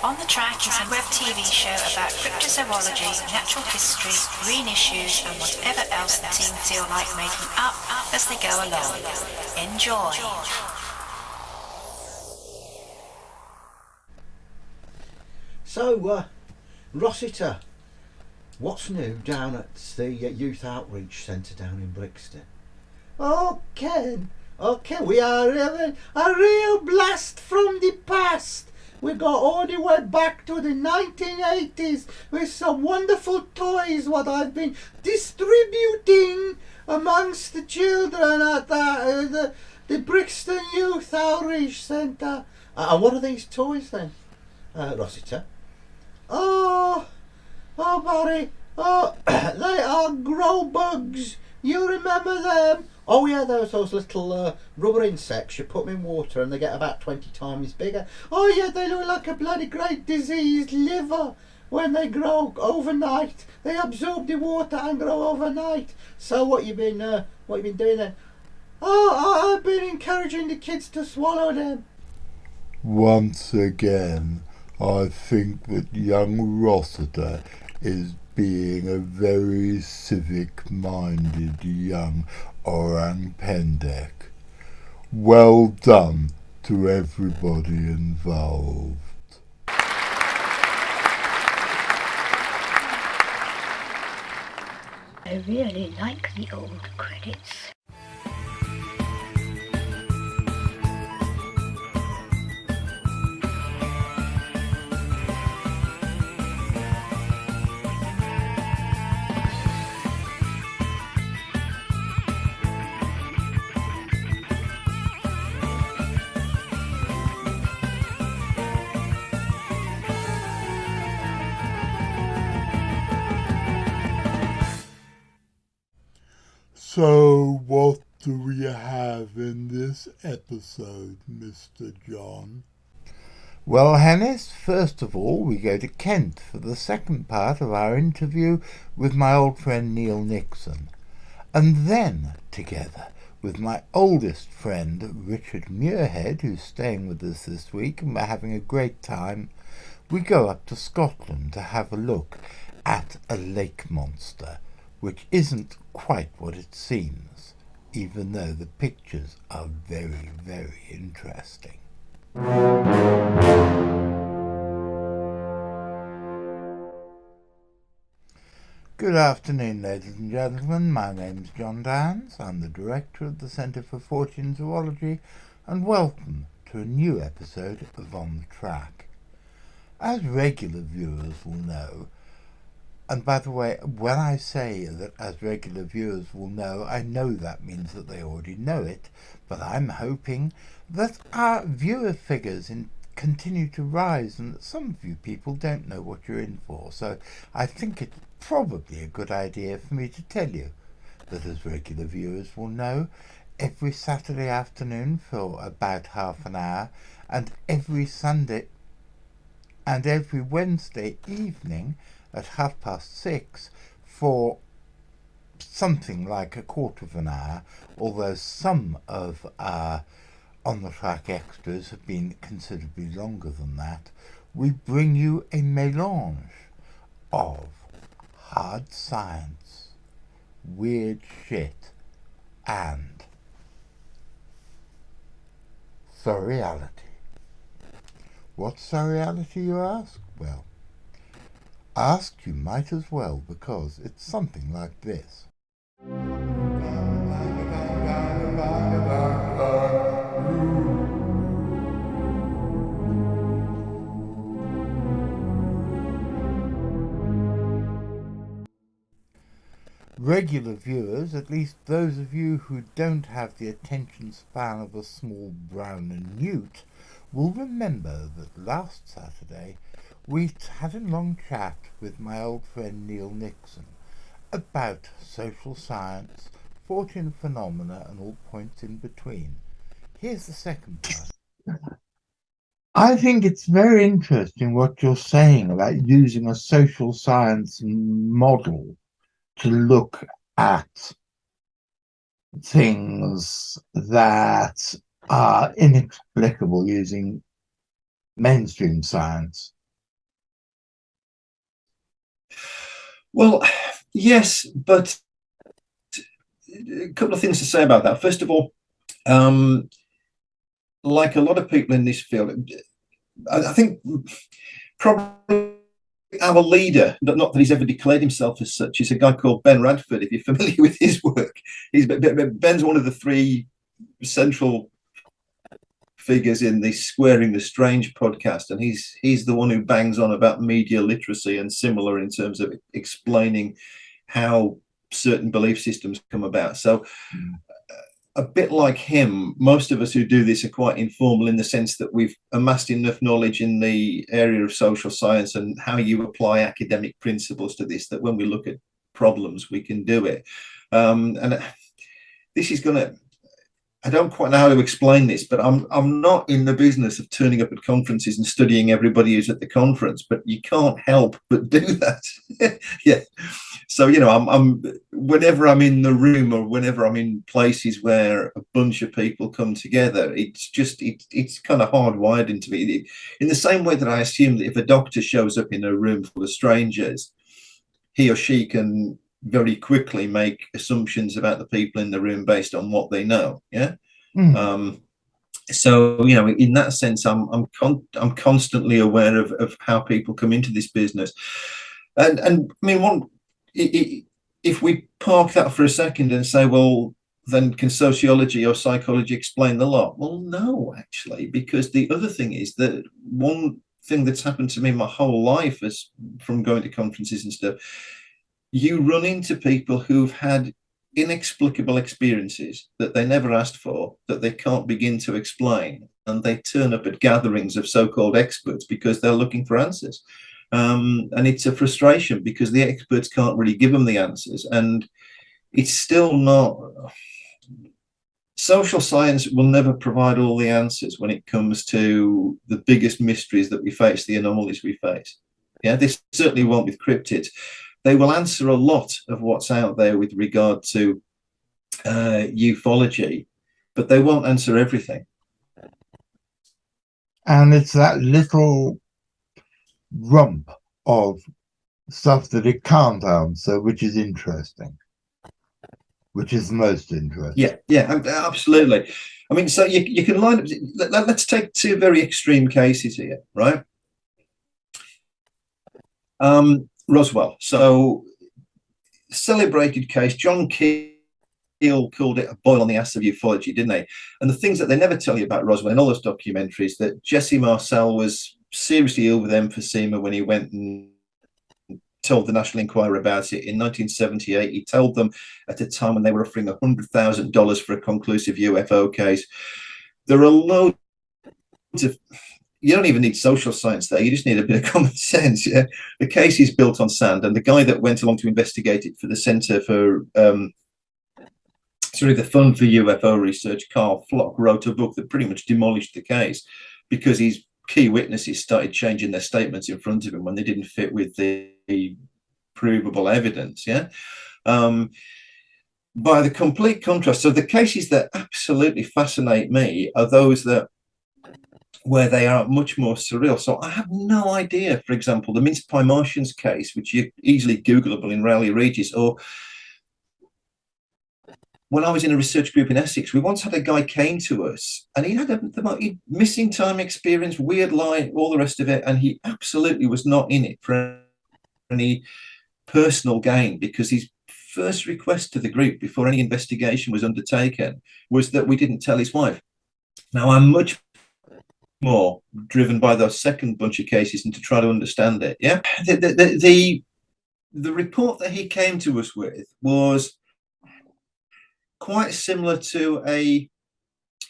On the Track is a web TV show about cryptozoology, natural history, green issues and whatever else the team feel like making up as they go along. Enjoy! So, Rossiter, what's new down at the Youth Outreach Centre down in Brixton? Oh, Ken, we are having a real blast from the past. We got all the way back to the 1980s with some wonderful toys what I've been distributing amongst the children at the Brixton Youth Outreach Centre. And what are these toys then, Rossiter? Oh, Barry, they are grow bugs. You remember them? Oh yeah, those little rubber insects. You put them in water and they get about 20 times bigger. Oh yeah, they look like a bloody great diseased liver when they grow overnight. They absorb the water and grow overnight. So what you been doing then? Oh, I've been encouraging the kids to swallow them. Once again, I think that young Rossiter is being a very civic-minded young orang pendek. Well done to everybody involved. I really like the old credits. So what do we have in this episode, Mr. Jon? Well, Hannes, first of all we go to Kent for the second part of our interview with my old friend Neil Nixon, and then together with my oldest friend Richard Muirhead, who's staying with us this week, and we're having a great time, we go up to Scotland to have a look at a lake monster, which isn't quite what it seems, even though the pictures are very, very interesting. Good afternoon, ladies and gentlemen. My name's John Downs. I'm the director of the Centre for Fortean Zoology, and welcome to a new episode of On the Track. As regular viewers will know, and by the way, when I say that as regular viewers will know, I know that means that they already know it, but I'm hoping that our viewer figures continue to rise and that some of you people don't know what you're in for. So I think it's probably a good idea for me to tell you that as regular viewers will know, every Saturday afternoon for about half an hour, and every Sunday and every Wednesday evening at 6:30 for something like a quarter of an hour, although some of our On the Track extras have been considerably longer than that, we bring you a mélange of hard science, weird shit, and surreality. What's surreality, you ask? Well, asked you might as well, because it's something like this. Regular viewers, at least those of you who don't have the attention span of a small brown newt, will remember that last Saturday we had a long chat with my old friend Neil Nixon about social science, Fortean phenomena and all points in between. Here's the second part. I think it's very interesting what you're saying about using a social science model to look at things that are inexplicable using mainstream science. Well, yes, but a couple of things to say about that. First of all, like a lot of people in this field, I think probably our leader, not that he's ever declared himself as such, is a guy called Ben Radford. If you're familiar with his work, Ben's one of the three central figures in the Squaring the Strange podcast, and he's the one who bangs on about media literacy and similar in terms of explaining how certain belief systems come about. So a bit like him, most of us who do this are quite informal in the sense that we've amassed enough knowledge in the area of social science and how you apply academic principles to this, that when we look at problems, we can do it. And this is going to, I don't quite know how to explain this, but I'm not in the business of turning up at conferences and studying everybody who's at the conference, but you can't help but do that. Yeah. So, you know, I'm whenever I'm in the room or whenever I'm in places where a bunch of people come together, it's kind of hardwired into me. In the same way that I assume that if a doctor shows up in a room full of strangers, he or she can very quickly make assumptions about the people in the room based on what they know. Yeah. So, you know, in that sense, I'm constantly aware of how people come into this business. And I mean, if we park that for a second and say, well, then can sociology or psychology explain the lot? Well, no, actually, because the other thing is that one thing that's happened to me my whole life is from going to conferences and stuff, you run into people who've had inexplicable experiences that they never asked for, that they can't begin to explain, and they turn up at gatherings of so-called experts because they're looking for answers. And it's a frustration because the experts can't really give them the answers, and it's still not. Social science will never provide all the answers when it comes to the biggest mysteries that we face, the anomalies we face. Yeah, this certainly won't with cryptids. They will answer a lot of what's out there with regard to ufology, but they won't answer everything. And it's that little rump of stuff that it can't answer, which is interesting, which is most interesting. Yeah, absolutely. I mean, so you can line up. Let's take two very extreme cases here, right? Roswell. So, celebrated case. John Keel called it a boil on the ass of ufology, didn't they? And the things that they never tell you about Roswell in all those documentaries, that Jesse Marcel was seriously ill with emphysema when he went and told the National Enquirer about it in 1978. He told them at a time when they were offering $100,000 for a conclusive UFO case. There are loads of, you don't even need social science there, you just need a bit of common sense. Yeah, the case is built on sand, and the guy that went along to investigate it for the Centre for the Fund for UFO Research, Carl Flock, wrote a book that pretty much demolished the case because his key witnesses started changing their statements in front of him when they didn't fit with the provable evidence. Yeah. By the complete contrast, so the cases that absolutely fascinate me are those that where they are much more surreal. So I have no idea, for example, the Mince Pie Martians case, which is easily Googleable in Raleigh Regis, or when I was in a research group in Essex, we once had a guy came to us and he had a missing time experience, weird lie, all the rest of it. And he absolutely was not in it for any personal gain, because his first request to the group before any investigation was undertaken was that we didn't tell his wife. Now, I'm much more driven by those second bunch of cases and to try to understand it. Yeah. The report that he came to us with was quite similar to a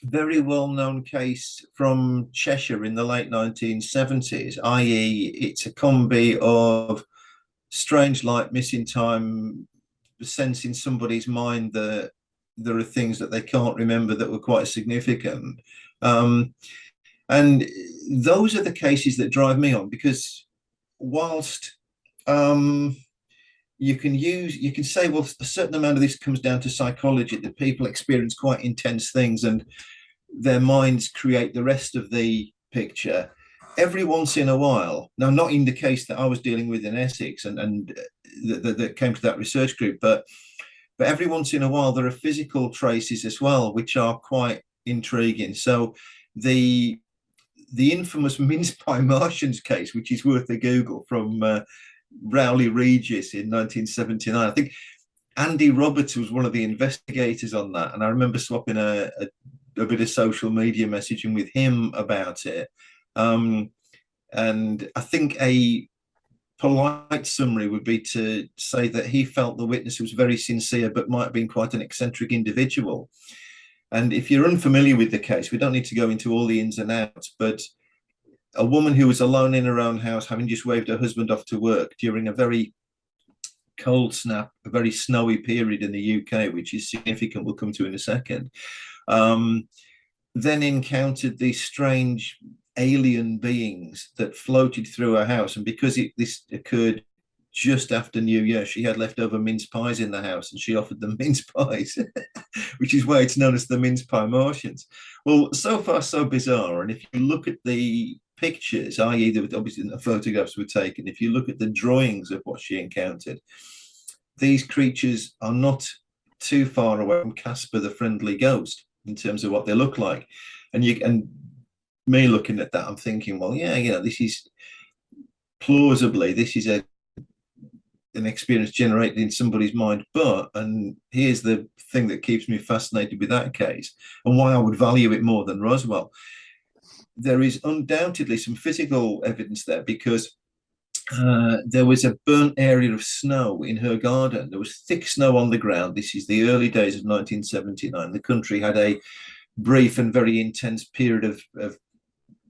very well-known case from Cheshire in the late 1970s, i.e. it's a combi of strange light, missing time, sense in somebody's mind that there are things that they can't remember that were quite significant. And those are the cases that drive me on, because whilst you can say, well, a certain amount of this comes down to psychology, that people experience quite intense things and their minds create the rest of the picture. every once in a while, now not in the case that I was dealing with in Essex and that came to that research group, but every once in a while there are physical traces as well, which are quite intriguing. So the infamous Mince Pie Martians case, which is worth a Google, from Rowley Regis in 1979. I think Andy Roberts was one of the investigators on that, and I remember swapping a bit of social media messaging with him about it. And I think a polite summary would be to say that he felt the witness was very sincere, but might have been quite an eccentric individual. And if you're unfamiliar with the case, we don't need to go into all the ins and outs, but a woman who was alone in her own house, having just waved her husband off to work during a very cold snap, a very snowy period in the UK, which is significant, we'll come to in a second, then encountered these strange alien beings that floated through her house. And because this occurred just after New Year, she had leftover mince pies in the house, and she offered them mince pies, which is why it's known as the Mince Pie Martians. Well, so far so bizarre. And if you look at the pictures, i.e. obviously the photographs were taken, if you look at the drawings of what she encountered, these creatures are not too far away from Casper the Friendly Ghost in terms of what they look like. And me looking at that, I'm thinking, well, yeah, this is plausibly, this is an experience generated in somebody's mind. And here's the thing that keeps me fascinated with that case, and why I would value it more than Roswell. There is undoubtedly some physical evidence there, because there was a burnt area of snow in her garden. There was thick snow on the ground. This is the early days of 1979. The country had a brief and very intense period of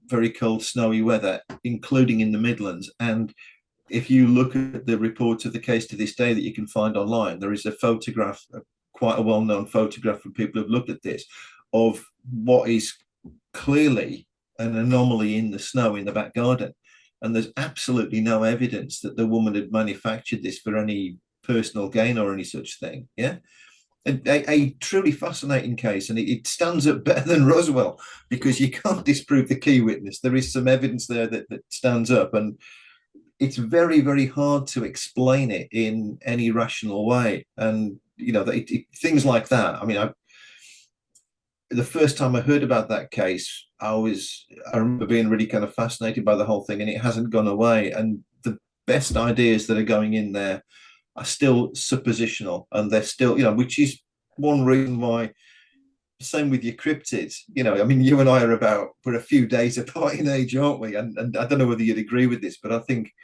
very cold, snowy weather, including in the Midlands. And if you look at the reports of the case to this day that you can find online, there is a photograph, quite a well-known photograph from people who've looked at this, of what is clearly an anomaly in the snow in the back garden. And there's absolutely no evidence that the woman had manufactured this for any personal gain or any such thing. Yeah. A truly fascinating case, and it stands up better than Roswell, because you can't disprove the key witness. There is some evidence there that stands up, and it's very, very hard to explain it in any rational way. And things like that. I mean, the first time I heard about that case, I remember being really kind of fascinated by the whole thing, and it hasn't gone away. And the best ideas that are going in there are still suppositional, and they're still, which is one reason why, same with your cryptids, I mean, you and I we're a few days apart in age, aren't we? And I don't know whether you'd agree with this, but I think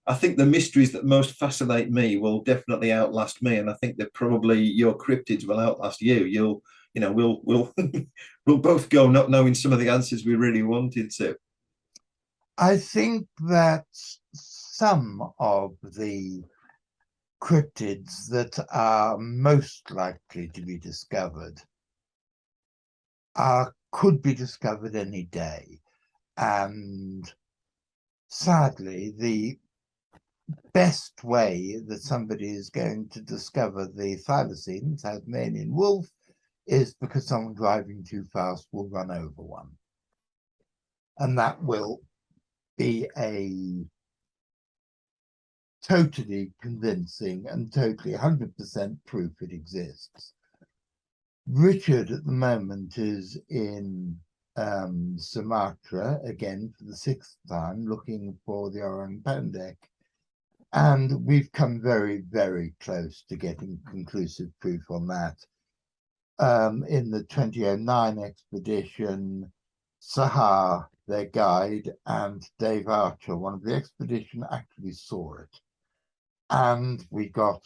the mysteries that most fascinate me will definitely outlast me. And I think that probably your cryptids will outlast you. We'll both go not knowing some of the answers we really wanted to. I think that some of the cryptids that are most likely to be discovered could be discovered any day. And sadly, the best way that somebody is going to discover the thylacine, Tasmanian wolf, is because someone driving too fast will run over one. And that will be a totally convincing and totally 100% proof it exists. Richard at the moment is in Sumatra again for the 6th time, looking for the orang pendek, and we've come very, very close to getting conclusive proof on that. In the 2009 expedition, Sahar, their guide, and Dave Archer, one of the expedition, actually saw it. And we got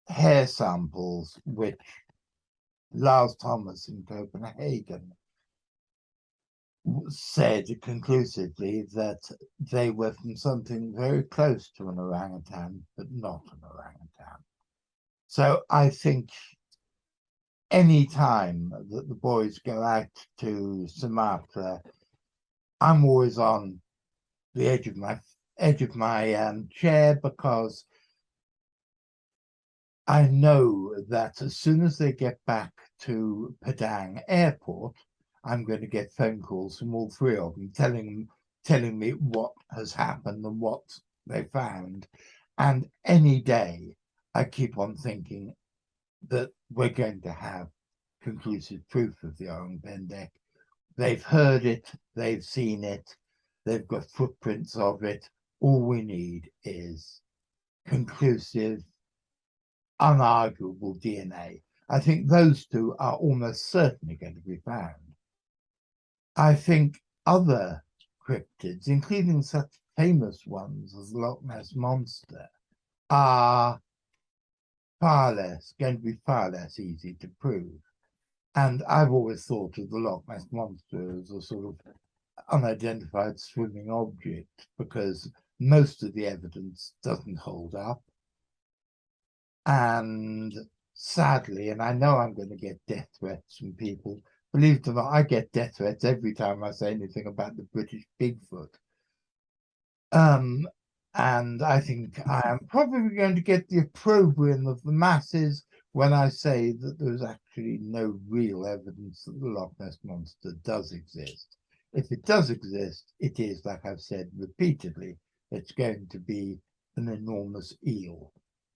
hair samples, which Lars Thomas in Copenhagen said conclusively that they were from something very close to an orangutan, but not an orangutan. So I think any time that the boys go out to Sumatra, I'm always on the edge of my chair, because I know that as soon as they get back to Padang Airport, I'm going to get phone calls from all three of them telling them telling me what has happened and what they found. And any day I keep on thinking that we're going to have conclusive proof of the Orang Pendek. They've heard it, they've seen it, they've got footprints of it. All we need is conclusive, unarguable DNA. I think those two are almost certainly going to be found. I think other cryptids, including such famous ones as the Loch Ness Monster, are going to be far less easy to prove. And I've always thought of the Loch Ness Monster as a sort of unidentified swimming object, because most of the evidence doesn't hold up. And sadly, and I know I'm going to get death threats from people, believe it or not, I get death threats every time I say anything about the British Bigfoot. And I think I am probably going to get the opprobrium of the masses when I say that there's actually no real evidence that the Loch Ness Monster does exist. If it does exist, it is, like I've said repeatedly, it's going to be an enormous eel,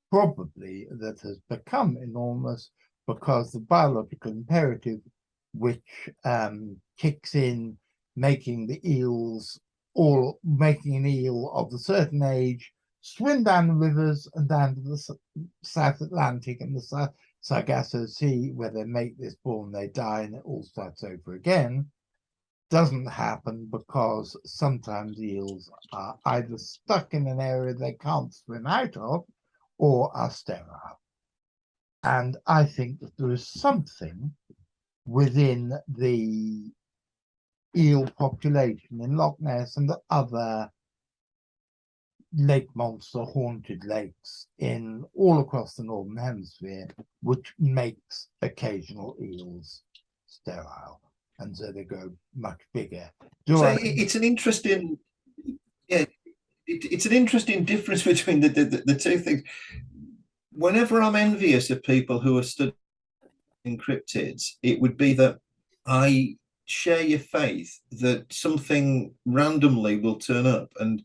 probably that has become enormous because the biological imperative, which kicks in, making the eels, or making an eel of a certain age, swim down the rivers and down to the South Atlantic and the Sargasso Sea, where they make this spawn, they die, and it all starts over again, doesn't happen because sometimes eels are either stuck in an area they can't swim out of or are sterile. And I think that there is something within the eel population in Loch Ness and the other lake monster haunted lakes in all across the Northern Hemisphere, which makes occasional eels sterile, and so they grow much bigger. It's an interesting, it's an interesting difference between the two things. Whenever I'm envious of people who are studying cryptids, it would be that I share your faith that something randomly will turn up. And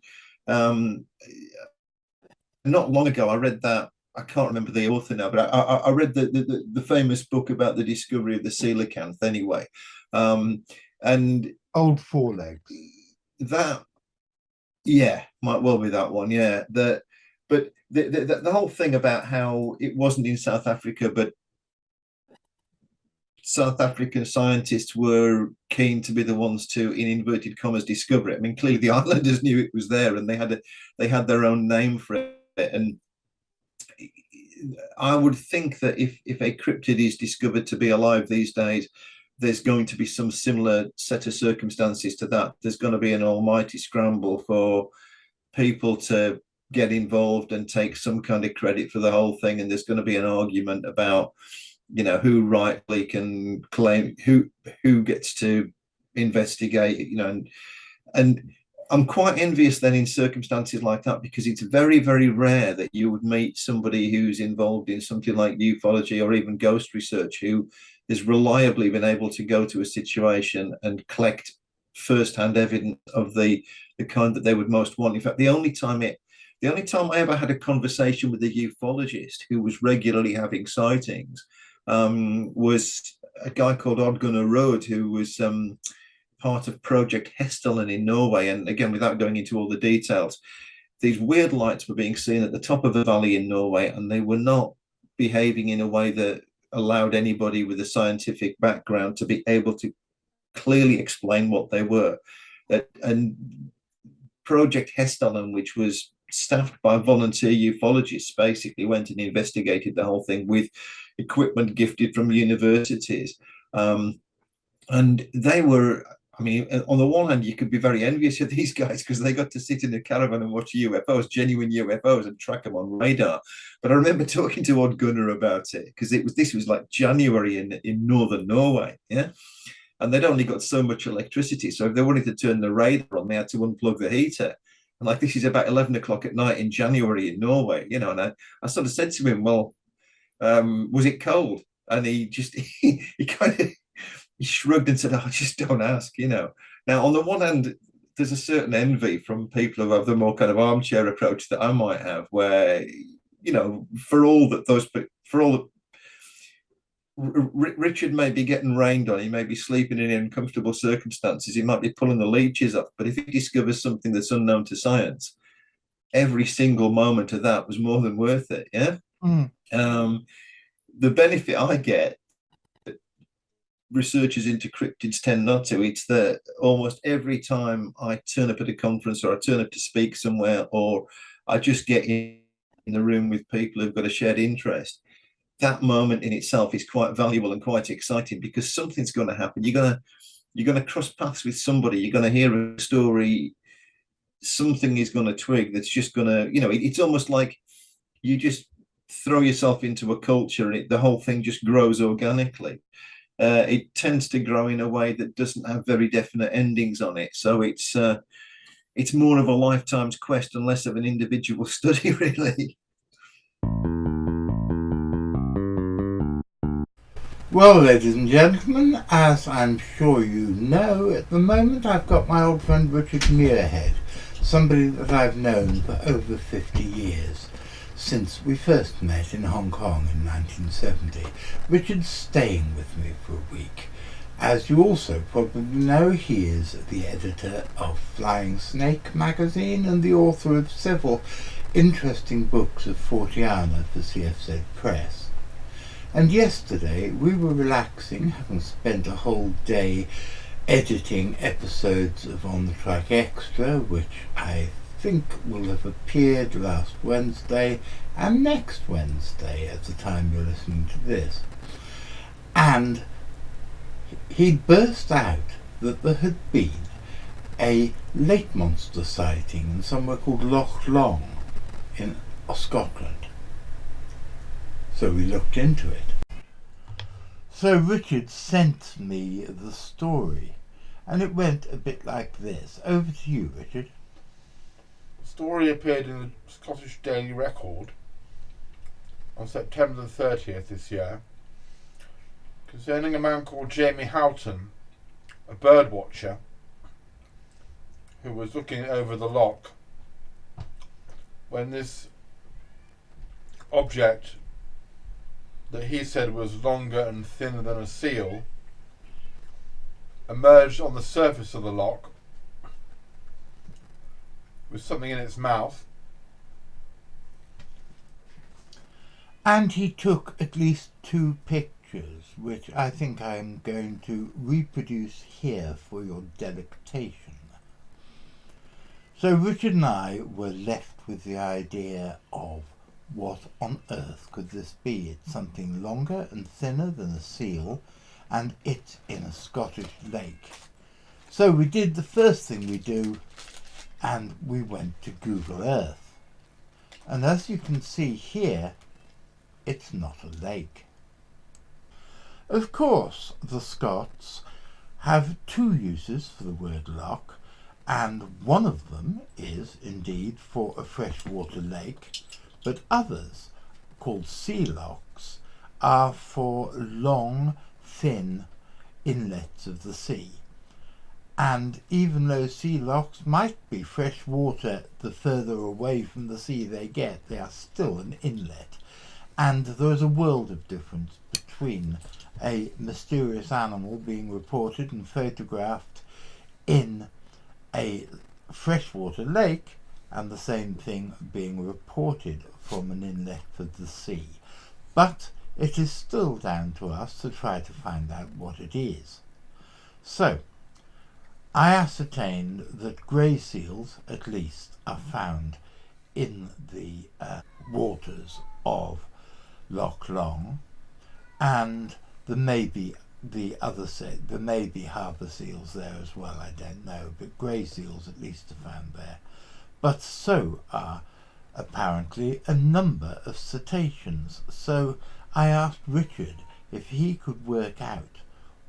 not long ago, I read that, I can't remember the author now, but I read the famous book about the discovery of the coelacanth anyway. And Old Forelegs. That, might well be that one, but the whole thing about how it wasn't in South Africa, but South African scientists were keen to be the ones to, in inverted commas, discover it. I mean, clearly the islanders knew it was there, and they had their own name for it. And I would think that if a cryptid is discovered to be alive these days, there's going to be some similar set of circumstances to that. There's going to be an almighty scramble for people to get involved and take some kind of credit for the whole thing, and there's going to be an argument about, who rightly can claim, who gets to investigate, and I'm quite envious then in circumstances like that, because it's very, very rare that you would meet somebody who's involved in something like ufology or even ghost research who has reliably been able to go to a situation and collect first-hand evidence of the kind that they would most want. In fact, the only time I ever had a conversation with a ufologist who was regularly having sightings was a guy called Odd Gunnar Road, who was part of Project Hesteland in Norway. And again, without going into all the details, these weird lights were being seen at the top of a valley in Norway, and they were not behaving in a way that allowed anybody with a scientific background to be able to clearly explain what they were. And Project Hesteland, which was staffed by volunteer ufologists, basically went and investigated the whole thing with equipment gifted from universities. And they were, I mean, on the one hand, you could be very envious of these guys because they got to sit in a caravan and watch UFOs, genuine UFOs, and track them on radar. But I remember talking to Odd Gunnar about it because this was like January in northern Norway, and they'd only got so much electricity. So if they wanted to turn the radar on, they had to unplug the heater. And like, this is about 11 o'clock at night in January in Norway, and I sort of said to him, well, was it cold? And he just, he shrugged and said, oh, just don't ask, Now, on the one hand, there's a certain envy from people who have the more kind of armchair approach that I might have, where, you know, for all that Richard may be getting rained on, he may be sleeping in uncomfortable circumstances, he might be pulling the leeches off, but if he discovers something that's unknown to science, every single moment of that was more than worth it. Yeah. The benefit I get, researchers into cryptids tend not to. It's that almost every time I turn up at a conference, or I turn up to speak somewhere, or I just get in the room with people who've got a shared interest, that moment in itself is quite valuable and quite exciting, because something's going to happen. You're going to cross paths with somebody. You're going to hear a story. Something is going to twig that's just going to, you know, it's almost like you just throw yourself into a culture and the whole thing just grows organically. It tends to grow in a way that doesn't have very definite endings on it. So it's more of a lifetime's quest and less of an individual study, really. Well, ladies and gentlemen, as I'm sure you know, at the moment I've got my old friend Richard Muirhead, somebody that I've known for over 50 years, since we first met in Hong Kong in 1970. Richard's staying with me for a week. As you also probably know, he is the editor of Flying Snake magazine and the author of several interesting books of Fortean for CFZ Press. And yesterday we were relaxing, having spent a whole day editing episodes of On the Track Extra, which I think will have appeared last Wednesday and next Wednesday at the time you're listening to this. And he burst out that there had been a lake monster sighting in somewhere called Loch Long in Scotland. So we looked into it. So Richard sent me the story, and it went a bit like this. Over to you, Richard. The story appeared in the Scottish Daily Record on September the 30th this year, concerning a man called Jamie Houghton, a bird watcher, who was looking over the loch when this object that he said was longer and thinner than a seal emerged on the surface of the loch with something in its mouth. And he took at least 2 pictures, which I think I'm going to reproduce here for your delectation. So Richard and I were left with the idea of, what on earth could this be? It's something longer and thinner than a seal, and it's in a Scottish lake. So we did the first thing we do, and we went to Google Earth. And as you can see here, it's not a lake. Of course, the Scots have 2 uses for the word loch, and one of them is indeed for a freshwater lake, but others, called sea lochs, are for long, thin inlets of the sea. And even though sea lochs might be fresh water, the further away from the sea they get, they are still an inlet. And there is a world of difference between a mysterious animal being reported and photographed in a freshwater lake and the same thing being reported from an inlet of the sea. But it is still down to us to try to find out what it is. So, I ascertained that grey seals, at least, are found in the waters of Loch Long, and there may be there may be harbour seals there as well, I don't know, but grey seals at least are found there. But so are apparently a number of cetaceans. So I asked Richard if he could work out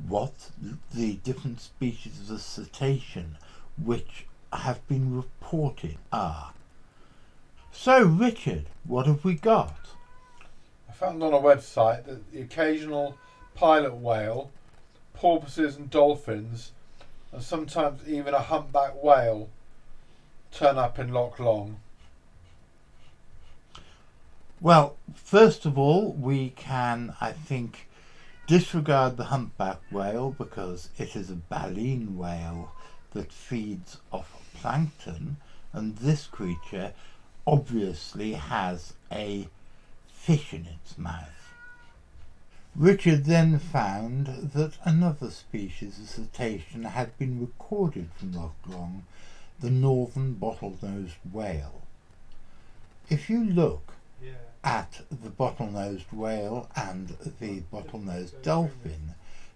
what the different species of the cetacean which have been reported are. So Richard, what have we got? I found on a website that the occasional pilot whale, porpoises and dolphins and sometimes even a humpback whale turn up in Loch Long? Well, first of all, we can, I think, disregard the humpback whale because it is a baleen whale that feeds off plankton, and this creature obviously has a fish in its mouth. Richard then found that another species of cetacean had been recorded from Loch Long, the northern bottlenose whale. If you look at the bottlenosed whale and the bottlenosed dolphin,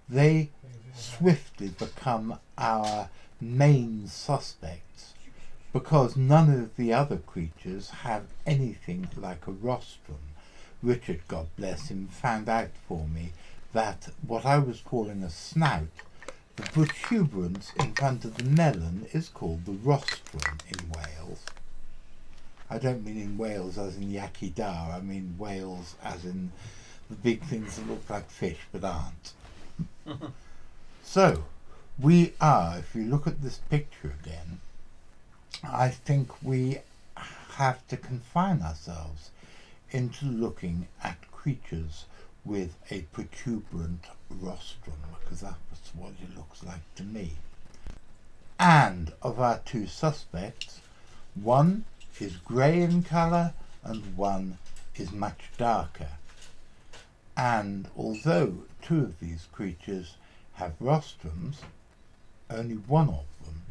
they swiftly become our main suspects because none of the other creatures have anything like a rostrum. Richard, God bless him, found out for me that what I was calling a snout, the protuberance in front of the melon, is called the rostrum in Wales. I don't mean in Wales as in Yaki Dar, I mean whales as in the big things that look like fish but aren't. So, we are, if you look at this picture again, I think we have to confine ourselves into looking at creatures with a protuberant rostrum, because that's what it looks like to me. And of our two suspects, one is grey in colour and one is much darker. And although two of these creatures have rostrums, only one of them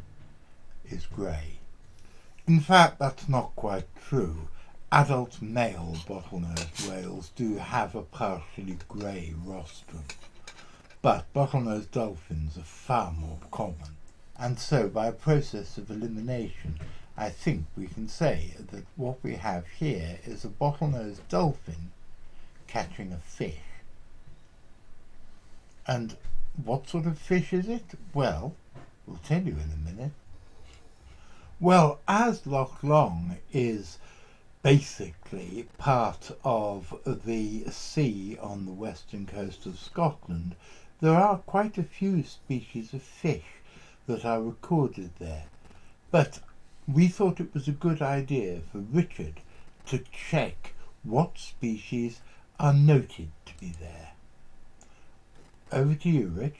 is grey. In fact, that's not quite true. Adult male bottlenose whales do have a partially grey rostrum, but bottlenose dolphins are far more common. And so, by a process of elimination, I think we can say that what we have here is a bottlenose dolphin catching a fish. And what sort of fish is it? Well, we'll tell you in a minute. Well, as Loch Long is basically part of the sea on the western coast of Scotland, there are quite a few species of fish that are recorded there. But we thought it was a good idea for Richard to check what species are noted to be there. Over to you, Rich.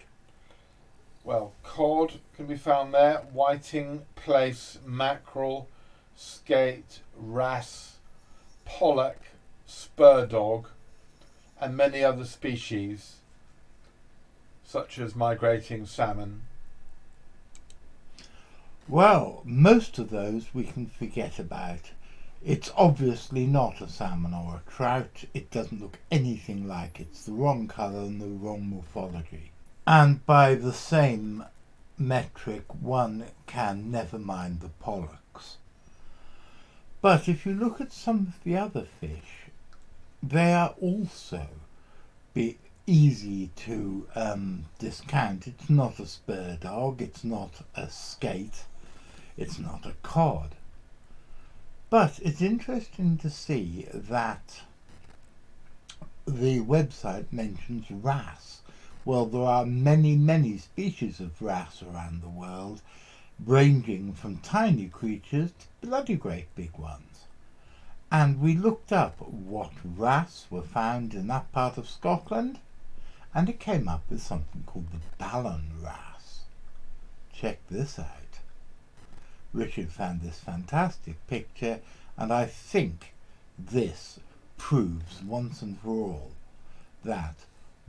Well, cod can be found there, whiting, plaice, mackerel, skate, wrasse, pollock, spur dog, and many other species, such as migrating salmon. Well, most of those we can forget about. It's obviously not a salmon or a trout. It doesn't look anything like it. It's the wrong colour and the wrong morphology. And by the same metric, one can never mind the pollocks. But if you look at some of the other fish, they are also easy to discount. It's not a spur dog, it's not a skate, it's not a cod. But it's interesting to see that the website mentions wrasse. Well, there are many, many species of wrasse around the world, ranging from tiny creatures to bloody great big ones. And we looked up what wrasse were found in that part of Scotland, and it came up with something called the Ballan wrasse. Check this out. Richard found this fantastic picture, and I think this proves once and for all that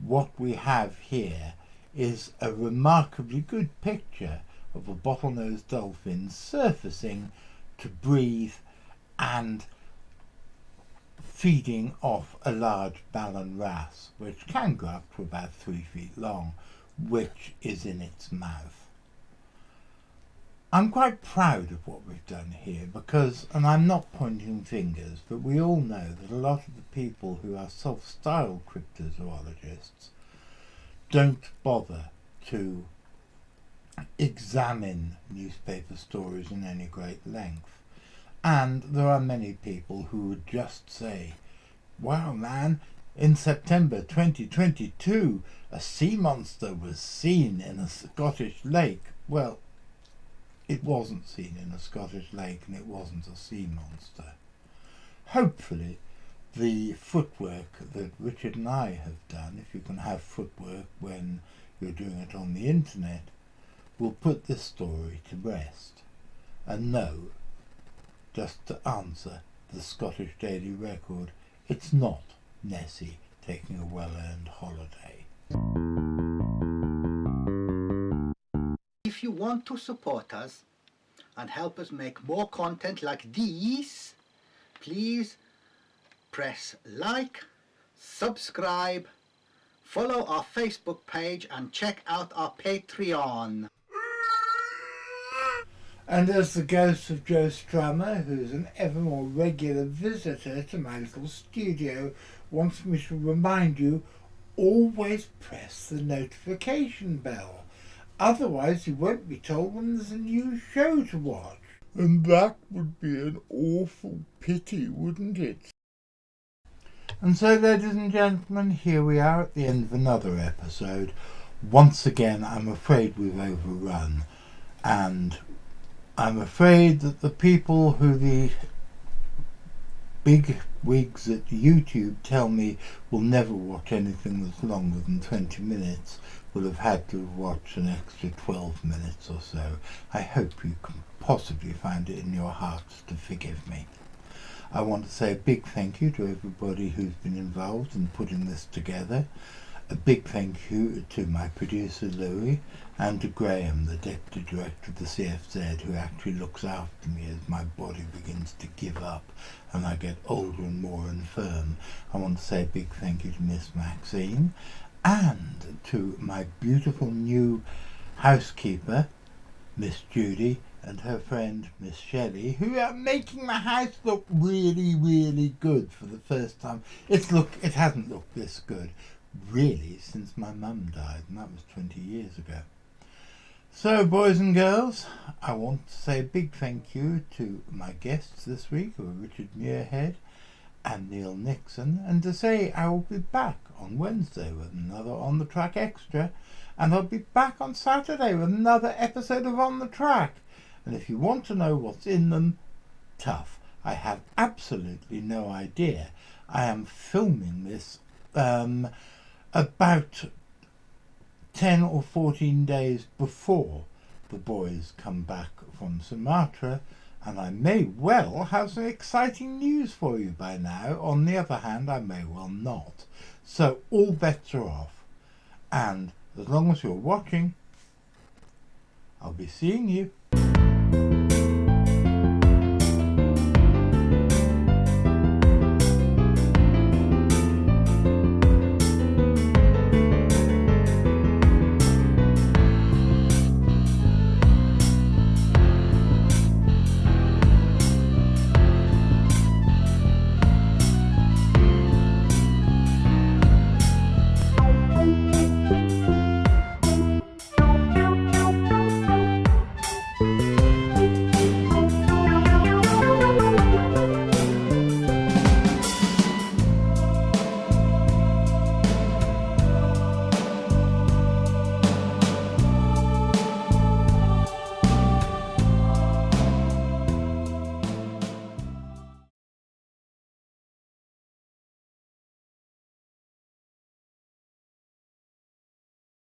what we have here is a remarkably good picture of a bottlenose dolphin surfacing to breathe and feeding off a large Ballan wrasse, which can grow up to about 3 feet long, which is in its mouth. I'm quite proud of what we've done here because, and I'm not pointing fingers, but we all know that a lot of the people who are self-styled cryptozoologists don't bother to examine newspaper stories in any great length. And there are many people who would just say, wow man, in September 2022 a sea monster was seen in a Scottish lake. well, it wasn't seen in a Scottish lake and it wasn't a sea monster. Hopefully the footwork that Richard and I have done, if you can have footwork when you're doing it on the internet, will put this story to rest. And no, just to answer the Scottish Daily Record, it's not Nessie taking a well-earned holiday. If you want to support us and help us make more content like these, please press like, subscribe, follow our Facebook page and check out our Patreon. And as the ghost of Joe Strummer, who's an ever more regular visitor to my little studio, wants me to remind you, always press the notification bell. Otherwise you won't be told when there's a new show to watch. And that would be an awful pity, wouldn't it? And so, ladies and gentlemen, here we are at the end of another episode. Once again, I'm afraid we've overrun. And I'm afraid that the people who the big wigs at YouTube tell me will never watch anything that's longer than 20 minutes will have had to watch an extra 12 minutes or so. I hope you can possibly find it in your hearts to forgive me. I want to say a big thank you to everybody who's been involved in putting this together. A big thank you to my producer Louis and to Graham, the Deputy Director of the CFZ, who actually looks after me as my body begins to give up and I get older and more infirm. I want to say a big thank you to Miss Maxine and to my beautiful new housekeeper, Miss Judy, and her friend Miss Shelley, who are making the house look really, really good for the first time. It hasn't looked this good really since my mum died, and that was 20 years ago. So, boys and girls, I want to say a big thank you to my guests this week, who are Richard Muirhead and Neil Nixon, and to say I will be back on Wednesday with another On the Track Extra, and I'll be back on Saturday with another episode of On the Track. And if you want to know what's in them, tough. I have absolutely no idea. I am filming this about 10 or 14 days before the boys come back from Sumatra, and I may well have some exciting news for you by now. On the other hand, I may well not. So all bets are off. And as long as you're watching, I'll be seeing you.